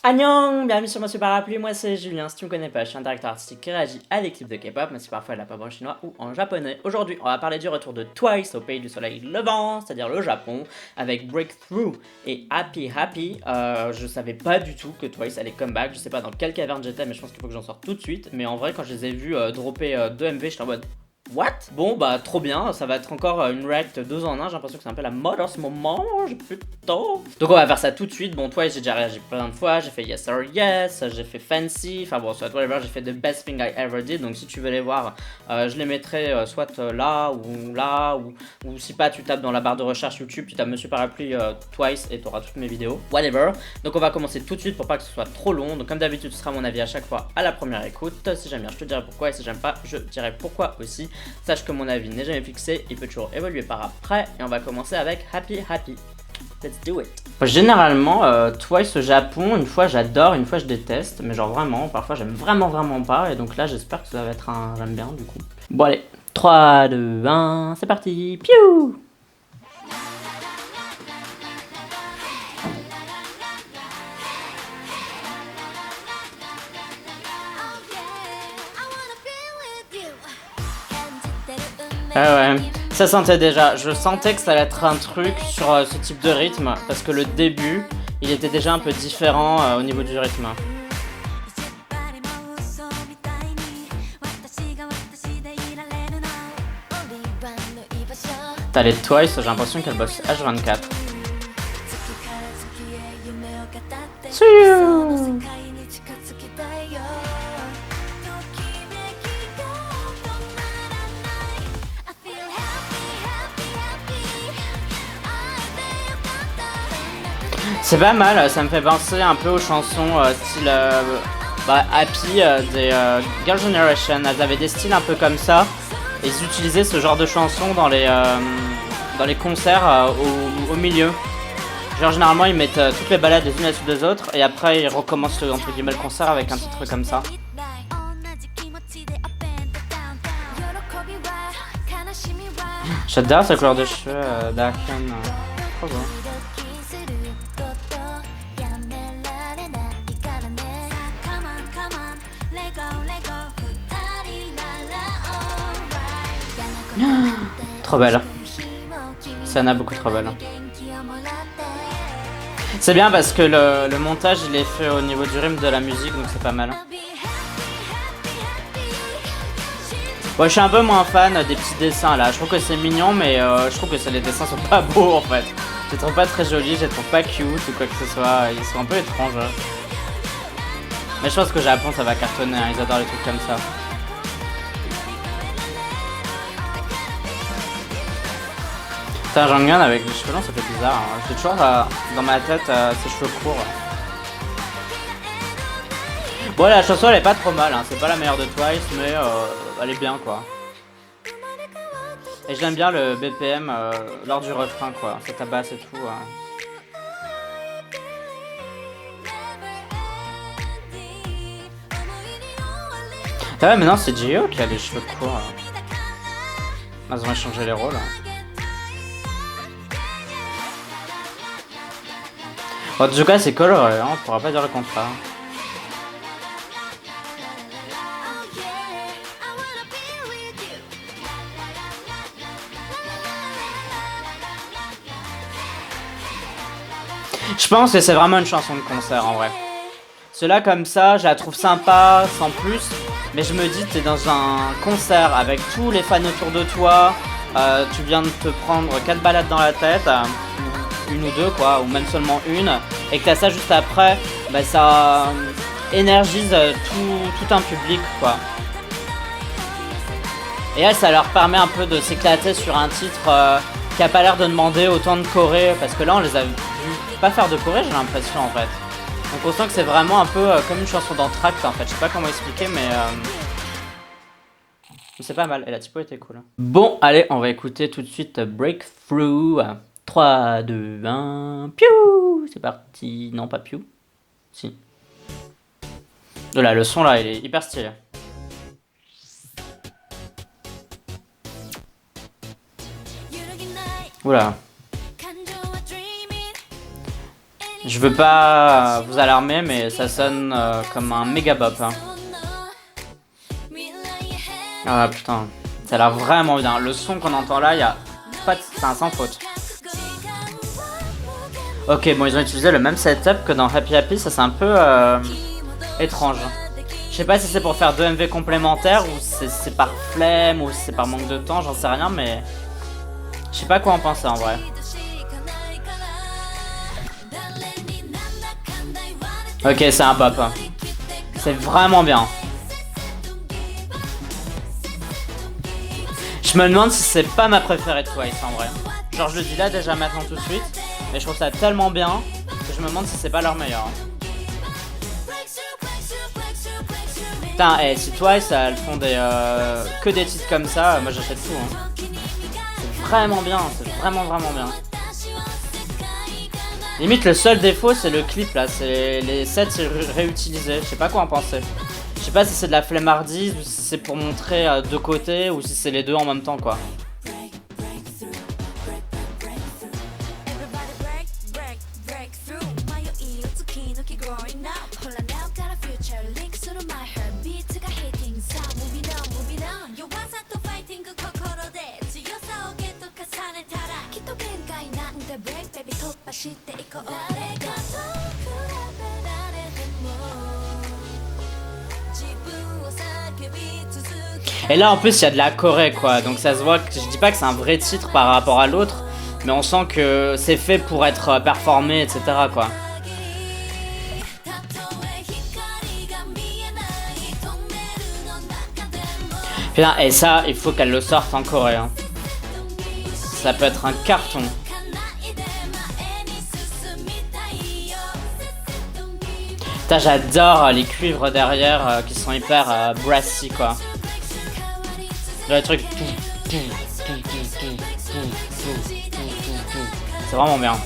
Annyeong, bienvenue sur Monsieur Parapluie, moi c'est Julien, si tu me connais pas, je suis un directeur artistique qui réagit à des clips de K-pop, mais si parfois elle a pas en chinois ou en japonais. Aujourd'hui, on va parler du retour de Twice au pays du soleil levant, c'est-à-dire le Japon, avec Breakthrough et Happy Happy. Je savais pas du tout que Twice allait comeback, je sais pas dans quelle caverne j'étais, mais je pense qu'il faut que j'en sorte tout de suite. Mais en vrai, quand je les ai vus dropper 2 MV, j'étais en mode what? Bon bah trop bien, ça va être encore une react 2 en 1, j'ai l'impression que c'est un peu la mode en ce moment, j'ai plus de temps. Donc on va faire ça tout de suite, bon Twice j'ai déjà réagi plein de fois, j'ai fait Yes or Yes, j'ai fait Fancy, enfin bon soit whatever, j'ai fait The Best Thing I Ever Did, donc si tu veux les voir, je les mettrai soit là, ou si pas tu tapes dans la barre de recherche YouTube, tu tapes Monsieur Parapluie Twice et tu auras toutes mes vidéos, whatever. Donc on va commencer tout de suite pour pas que ce soit trop long, donc comme d'habitude ce sera mon avis à chaque fois à la première écoute, si j'aime bien je te dirai pourquoi et si j'aime pas je dirai pourquoi aussi. Sache que mon avis n'est jamais fixé, il peut toujours évoluer par après. Et on va commencer avec Happy Happy. Let's do it. Généralement, Twice au Japon, une fois j'adore, une fois je déteste. Mais genre vraiment, parfois j'aime vraiment pas. Et donc là j'espère que ça va être un j'aime bien du coup. Bon allez, 3, 2, 1, c'est parti. Piou. Ah ouais, ça sentait déjà. Je sentais que ça allait être un truc sur ce type de rythme parce que le début, il était déjà un peu différent au niveau du rythme. T'as les Twice, j'ai l'impression qu'elle bosse H24. Tsuyu. C'est pas mal, ça me fait penser un peu aux chansons style Happy des Girl Generation. Elles avaient des styles un peu comme ça. Et ils utilisaient ce genre de chansons dans les concerts au milieu. Genre généralement ils mettent toutes les balades les unes à la suite des autres et après ils recommencent entre guillemets le concert avec un titre comme ça. J'adore sa couleur de cheveux d'Akion. Trop beau. Trop belle. Sana beaucoup trop belle. C'est bien parce que le montage il est fait au niveau du rythme de la musique donc c'est pas mal. Bon, je suis un peu moins fan des petits dessins là. Je trouve que c'est mignon mais je trouve que les dessins sont pas beaux en fait. Je les trouve pas très jolis, je les trouve pas cute ou quoi que ce soit. Ils sont un peu étranges. Mais je pense que Japon ça va cartonner, hein. Ils adorent les trucs comme ça. Putain, Jonghyun avec les cheveux longs, ça fait bizarre. Hein. J'ai toujours dans ma tête ses cheveux courts. Bon, la chanson elle est pas trop mal, hein. C'est pas la meilleure de Twice, mais elle est bien quoi. Et j'aime bien le BPM lors du refrain quoi. Ça tabasse et tout. Ah ouais, mais non, c'est Jihyo qui a les cheveux courts. Ils ont changé les rôles. Bon, en tout cas, c'est coloré, hein, on pourra pas dire le contraire. Je pense que c'est vraiment une chanson de concert en vrai. Cela comme ça, je la trouve sympa, sans plus. Mais je me dis, t'es dans un concert avec tous les fans autour de toi. Tu viens de te prendre 4 balades dans la tête. Une ou deux quoi, ou même seulement une. Et que t'as ça juste après, bah ça énergise tout un public quoi. Et elle, ça leur permet un peu de s'éclater sur un titre qui a pas l'air de demander autant de choré. Parce que là, on les a vus pas faire de choré, j'ai l'impression en fait. Donc on sent que c'est vraiment un peu comme une chanson d'entracte en fait. Je sais pas comment expliquer, mais c'est pas mal. Et la typo était cool. Bon, allez, on va écouter tout de suite Breakthrough. 3, 2, 1, piou. C'est parti. Non, pas piou. Si. Oh là, le son là, il est hyper stylé. Oula. Je veux pas vous alarmer, mais ça sonne comme un méga bop. Hein. Ah putain, ça a l'air vraiment bien. Le son qu'on entend là, y a pas de... c'est un sans faute. Ok, bon, ils ont utilisé le même setup que dans Happy Happy, ça c'est un peu étrange. Je sais pas si c'est pour faire 2 MV complémentaires ou c'est par flemme ou si c'est par manque de temps, j'en sais rien, mais je sais pas quoi en penser en vrai. Ok, c'est un pop. C'est vraiment bien. Je me demande si c'est pas ma préférée de Twice en vrai. Genre je le dis là déjà maintenant tout de suite, mais je trouve ça tellement bien que je me demande si c'est pas leur meilleur. Putain, si Twice elles font que des titres comme ça, moi j'achète tout. Hein. C'est vraiment bien, c'est vraiment bien. Limite le seul défaut c'est le clip là, c'est les sets réutilisés, je sais pas quoi en penser. Je sais pas si c'est de la flemmardise ou si c'est pour montrer deux côtés ou si c'est les deux en même temps quoi. Et là en plus il y a de la Corée quoi, donc ça se voit que je dis pas que c'est un vrai titre par rapport à l'autre, mais on sent que c'est fait pour être performé etc quoi. Putain, et ça il faut qu'elle le sorte en Corée hein. Ça peut être un carton. Putain j'adore les cuivres derrière qui sont hyper brassy quoi. Genre les trucs. C'est vraiment bien.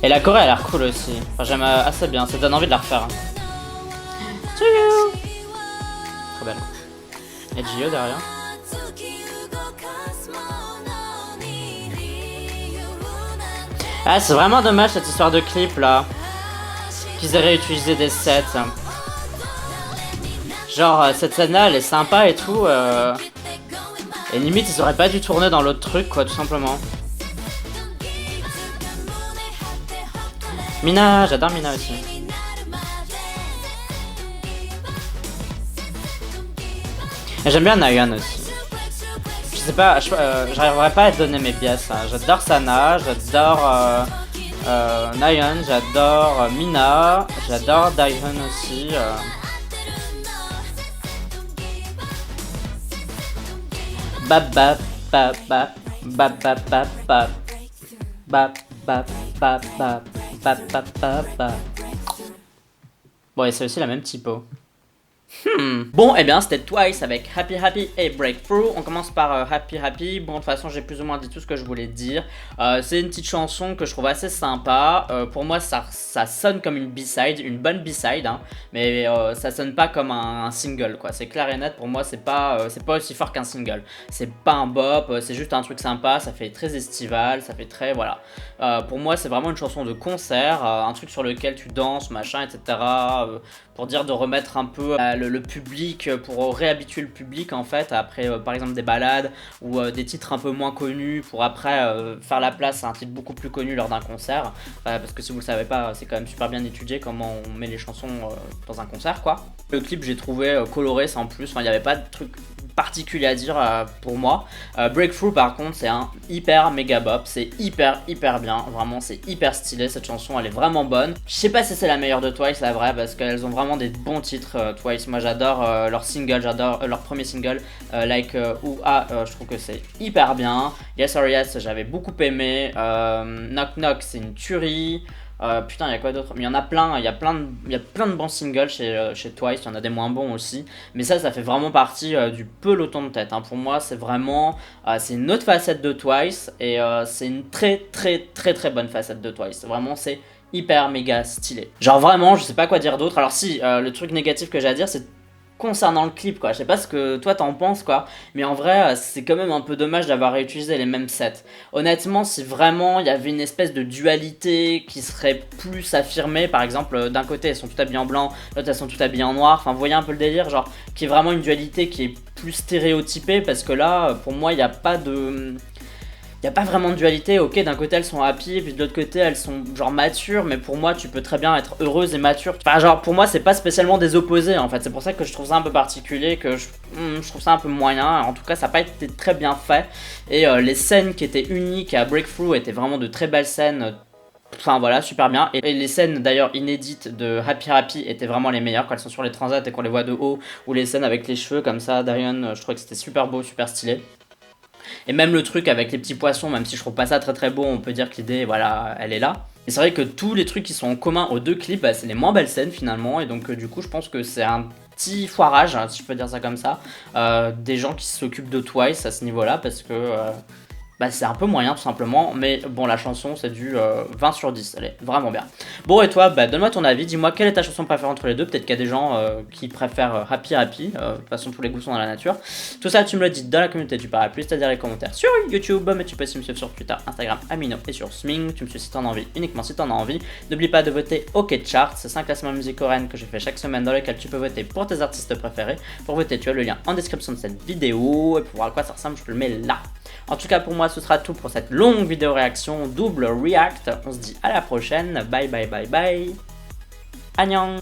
Et la Corée a l'air cool aussi. Enfin j'aime assez bien, ça donne envie de la refaire. Trop belle. Et Gio derrière. Ah c'est vraiment dommage cette histoire de clip là. Qu'ils aient réutilisé des sets. Genre cette scène là elle est sympa et tout et limite ils auraient pas dû tourner dans l'autre truc quoi tout simplement. Mina, j'adore Mina aussi. Et j'aime bien Nayeon aussi. Je sais pas, j'arriverai pas à donner mes pièces. Hein. J'adore Sana, j'adore Nayeon, j'adore Mina, j'adore Daehyun aussi. Bap bap bap bap bap bap bap bap bap bap bap bap bap bap bap bap. Bon et c'est aussi la même typo. Bon, et bien c'était Twice avec Happy Happy et Breakthrough. On commence par Happy Happy. Bon, de toute façon, j'ai plus ou moins dit tout ce que je voulais dire. C'est une petite chanson que je trouve assez sympa. Pour moi, ça sonne comme une B-side, une bonne B-side, hein, mais ça sonne pas comme un single, quoi. C'est clair et net, pour moi, c'est pas aussi fort qu'un single. C'est pas un bop, c'est juste un truc sympa, ça fait très estival, ça fait très, voilà. Pour moi, c'est vraiment une chanson de concert, un truc sur lequel tu danses, machin, etc. Pour dire de remettre un peu le public, pour réhabituer le public en fait après par exemple des ballades ou des titres un peu moins connus pour après faire la place à un titre beaucoup plus connu lors d'un concert, parce que si vous le savez pas c'est quand même super bien étudié comment on met les chansons dans un concert quoi. Le clip j'ai trouvé coloré sans plus, enfin il n'y avait pas de truc particulier à dire pour moi. Breakthrough par contre c'est un hyper méga bop, c'est hyper bien, vraiment c'est hyper stylé cette chanson, elle est vraiment bonne. Je sais pas si c'est la meilleure de Twice la vraie parce qu'elles ont vraiment des bons titres Twice, moi j'adore leur single, j'adore leur premier single Like Ooh-Ah, je trouve que c'est hyper bien. Yes or Yes j'avais beaucoup aimé, Knock Knock c'est une tuerie. Putain, il y a quoi d'autre? Mais il y en a plein, il y a plein de bons singles chez Twice, il y en a des moins bons aussi. Mais ça fait vraiment partie du peloton de tête. Hein. Pour moi, c'est vraiment c'est une autre facette de Twice et c'est une très bonne facette de Twice. Vraiment, c'est hyper méga stylé. Genre vraiment, je sais pas quoi dire d'autre. Alors si, le truc négatif que j'ai à dire, c'est concernant le clip, quoi, je sais pas ce que toi t'en penses, quoi, mais en vrai, c'est quand même un peu dommage d'avoir réutilisé les mêmes sets. Honnêtement, si vraiment il y avait une espèce de dualité qui serait plus affirmée, par exemple, d'un côté elles sont toutes habillées en blanc, l'autre elles sont toutes habillées en noir, enfin vous voyez un peu le délire, genre, qui est vraiment une dualité qui est plus stéréotypée, parce que là, pour moi, il n'y a pas de... Il n'y a pas vraiment de dualité, ok, d'un côté elles sont happy, et puis de l'autre côté elles sont genre matures, mais pour moi tu peux très bien être heureuse et mature. Enfin genre pour moi c'est pas spécialement des opposés en fait, c'est pour ça que je trouve ça un peu particulier, que je trouve ça un peu moyen, en tout cas ça n'a pas été très bien fait. Et les scènes qui étaient uniques à Breakthrough étaient vraiment de très belles scènes. Enfin voilà, super bien. Et les scènes d'ailleurs inédites de Happy Happy étaient vraiment les meilleures quand elles sont sur les transats et qu'on les voit de haut, ou les scènes avec les cheveux comme ça, Darion, je trouvais que c'était super beau, super stylé. Et même le truc avec les petits poissons, même si je trouve pas ça très très beau, on peut dire que l'idée, voilà, elle est là. Et c'est vrai que tous les trucs qui sont en commun aux deux clips, bah, c'est les moins belles scènes finalement. Et donc du coup, je pense que c'est un petit foirage, hein, si je peux dire ça comme ça, des gens qui s'occupent de Twice à ce niveau-là, parce que bah, c'est un peu moyen tout simplement, mais bon, la chanson c'est du 20 sur 10, elle est vraiment bien. Bon, et toi, bah, donne-moi ton avis, dis-moi quelle est ta chanson préférée entre les deux. Peut-être qu'il y a des gens qui préfèrent Happy Happy, de toute façon tous les goûts sont dans la nature. Tout ça tu me le dis dans la communauté du Parapluie, c'est-à-dire les commentaires sur YouTube, mais tu peux aussi me suivre sur Twitter, Instagram, Amino et sur Sming. Tu me suis si t'en as envie, uniquement si t'en as envie. N'oublie pas de voter OK Charts, c'est 5 classements musique coréenne que je fais chaque semaine dans lesquels tu peux voter pour tes artistes préférés. Pour voter, tu as le lien en description de cette vidéo, et pour voir à quoi ça ressemble, je te le mets là. En tout cas pour moi ce sera tout pour cette longue vidéo réaction, double react. On se dit à la prochaine, bye bye bye bye. Annyeong.